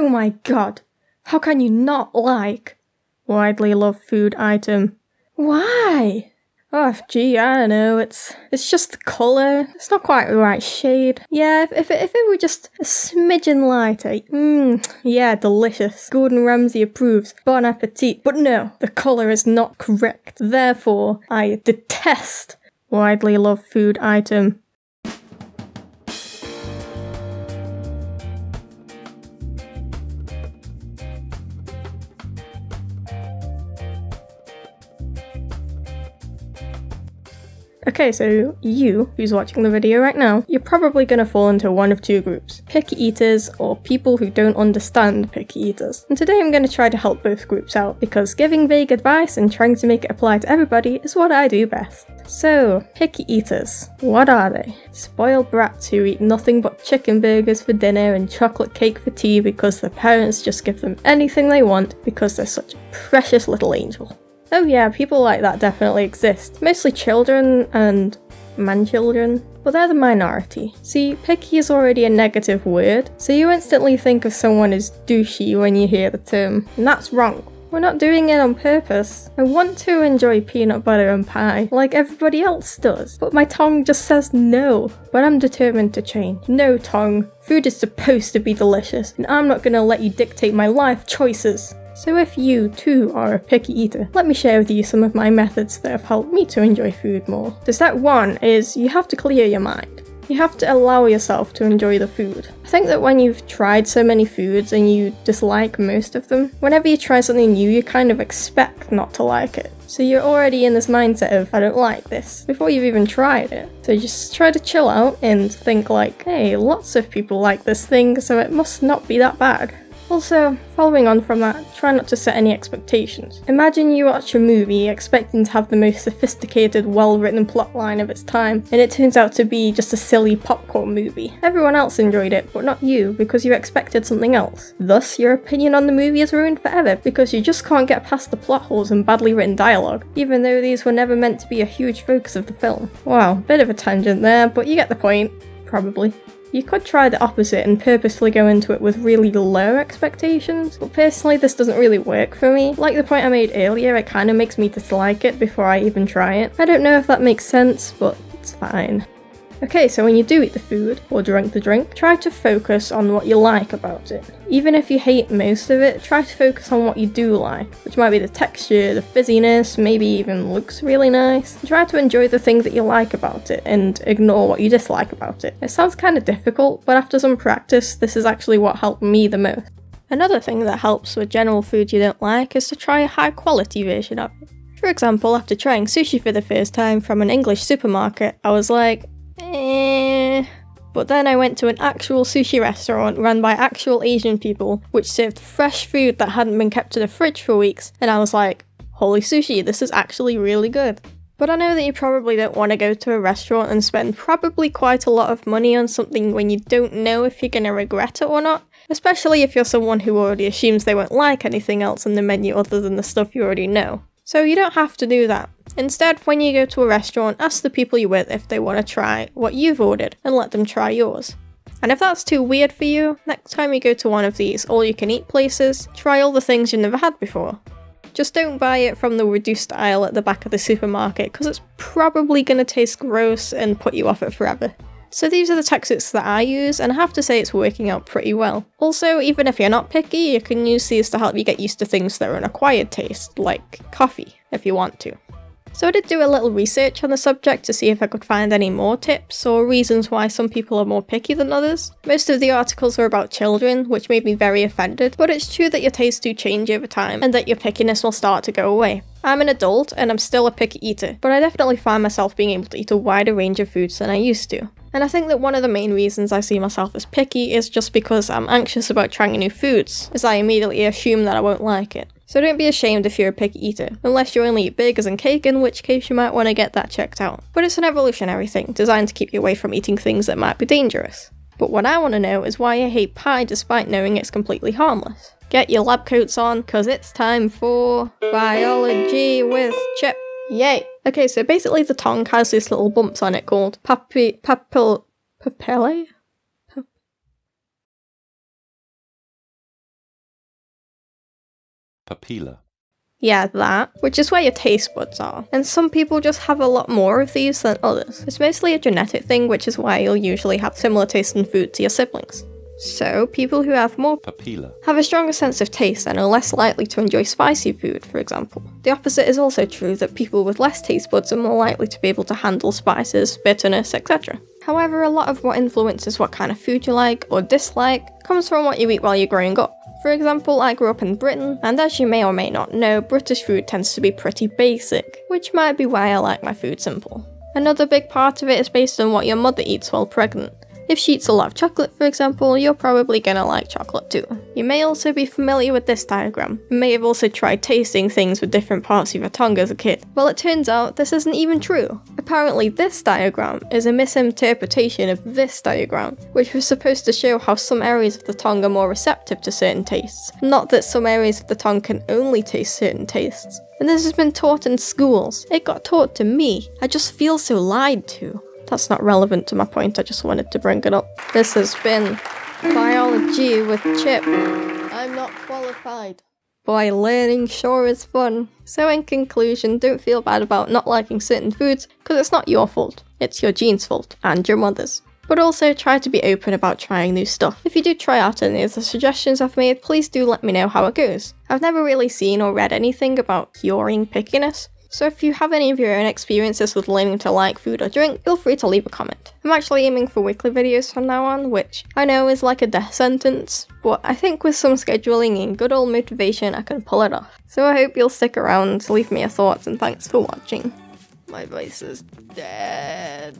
Oh my god! How can you not like widely loved food item? Why? Oh, gee, I don't know, it's just the colour. It's not quite the right shade. Yeah, if it were just a smidgen lighter, yeah, delicious. Gordon Ramsay approves. Bon appetit. But no, the colour is not correct. Therefore, I detest widely loved food item. Okay, so you, who's watching the video right now, you're probably going to fall into one of two groups. Picky eaters, or people who don't understand picky eaters. And today I'm going to try to help both groups out, because giving vague advice and trying to make it apply to everybody is what I do best. So, picky eaters. What are they? Spoiled brats who eat nothing but chicken burgers for dinner and chocolate cake for tea because their parents just give them anything they want because they're such a precious little angel. Oh yeah, people like that definitely exist. Mostly children and man-children, but they're the minority. See, picky is already a negative word, so you instantly think of someone as douchey when you hear the term, and that's wrong. We're not doing it on purpose. I want to enjoy peanut butter and pie, like everybody else does, but my tongue just says no. But I'm determined to change. No, tongue. Food is supposed to be delicious, and I'm not gonna let you dictate my life choices. So if you, too, are a picky eater, let me share with you some of my methods that have helped me to enjoy food more. So step one is you have to clear your mind. You have to allow yourself to enjoy the food. I think that when you've tried so many foods and you dislike most of them, whenever you try something new, you kind of expect not to like it. So you're already in this mindset of, I don't like this, before you've even tried it. So just try to chill out and think like, hey, lots of people like this thing, so it must not be that bad. Also, following on from that, try not to set any expectations. Imagine you watch a movie expecting to have the most sophisticated, well-written plotline of its time, and it turns out to be just a silly popcorn movie. Everyone else enjoyed it, but not you, because you expected something else. Thus, your opinion on the movie is ruined forever, because you just can't get past the plot holes and badly written dialogue, even though these were never meant to be a huge focus of the film. Wow, bit of a tangent there, but you get the point. Probably. You could try the opposite and purposefully go into it with really low expectations, but personally this doesn't really work for me. Like the point I made earlier, it kind of makes me dislike it before I even try it. I don't know if that makes sense, but it's fine. Okay, so when you do eat the food, or drink the drink, try to focus on what you like about it. Even if you hate most of it, try to focus on what you do like, which might be the texture, the fizziness, maybe even looks really nice. Try to enjoy the things that you like about it, and ignore what you dislike about it. It sounds kind of difficult, but after some practice, this is actually what helped me the most. Another thing that helps with general food you don't like is to try a high quality version of it. For example, after trying sushi for the first time from an English supermarket, I was like, But then I went to an actual sushi restaurant run by actual Asian people, which served fresh food that hadn't been kept in the fridge for weeks, and I was like, holy sushi, this is actually really good. But I know that you probably don't want to go to a restaurant and spend probably quite a lot of money on something when you don't know if you're going to regret it or not, especially if you're someone who already assumes they won't like anything else on the menu other than the stuff you already know. So you don't have to do that. Instead, when you go to a restaurant, ask the people you're with if they want to try what you've ordered and let them try yours. And if that's too weird for you, next time you go to one of these all-you-can-eat places, try all the things you've never had before. Just don't buy it from the reduced aisle at the back of the supermarket, because it's probably going to taste gross and put you off it forever. So these are the tactics that I use, and I have to say it's working out pretty well. Also, even if you're not picky, you can use these to help you get used to things that are an acquired taste, like coffee, if you want to. So I did do a little research on the subject to see if I could find any more tips or reasons why some people are more picky than others. Most of the articles were about children, which made me very offended, but it's true that your tastes do change over time and that your pickiness will start to go away. I'm an adult and I'm still a picky eater, but I definitely find myself being able to eat a wider range of foods than I used to. And I think that one of the main reasons I see myself as picky is just because I'm anxious about trying new foods, as I immediately assume that I won't like it. So don't be ashamed if you're a picky eater, unless you only eat burgers and cake, in which case you might want to get that checked out. But it's an evolutionary thing, designed to keep you away from eating things that might be dangerous. But what I want to know is why you hate pie despite knowing it's completely harmless. Get your lab coats on, cause it's time for biology with Chip. Yay! Okay, so basically the tongue has these little bumps on it called papillae? papilla. Yeah, that, which is where your taste buds are. And some people just have a lot more of these than others. It's mostly a genetic thing, which is why you'll usually have similar taste in food to your siblings. So, people who have more papilla have a stronger sense of taste and are less likely to enjoy spicy food, for example. The opposite is also true, that people with less taste buds are more likely to be able to handle spices, bitterness, etc. However, a lot of what influences what kind of food you like or dislike comes from what you eat while you're growing up. For example, I grew up in Britain, and as you may or may not know, British food tends to be pretty basic, which might be why I like my food simple. Another big part of it is based on what your mother eats while pregnant. If she eats a lot of chocolate, for example, you're probably gonna like chocolate too. You may also be familiar with this diagram. You may have also tried tasting things with different parts of your tongue as a kid. Well, it turns out this isn't even true. Apparently this diagram is a misinterpretation of this diagram, which was supposed to show how some areas of the tongue are more receptive to certain tastes, not that some areas of the tongue can only taste certain tastes. And this has been taught in schools. It got taught to me. I just feel so lied to. That's not relevant to my point, I just wanted to bring it up. This has been Biology with Chip. I'm not qualified. Boy, learning sure is fun. So in conclusion, don't feel bad about not liking certain foods, because it's not your fault. It's your genes' fault, and your mother's. But also try to be open about trying new stuff. If you do try out any of the suggestions I've made, please do let me know how it goes. I've never really seen or read anything about curing pickiness. So if you have any of your own experiences with learning to like food or drink, feel free to leave a comment. I'm actually aiming for weekly videos from now on, which I know is like a death sentence, but I think with some scheduling and good old motivation I can pull it off. So I hope you'll stick around, leave me your thoughts, and thanks for watching. My voice is dead.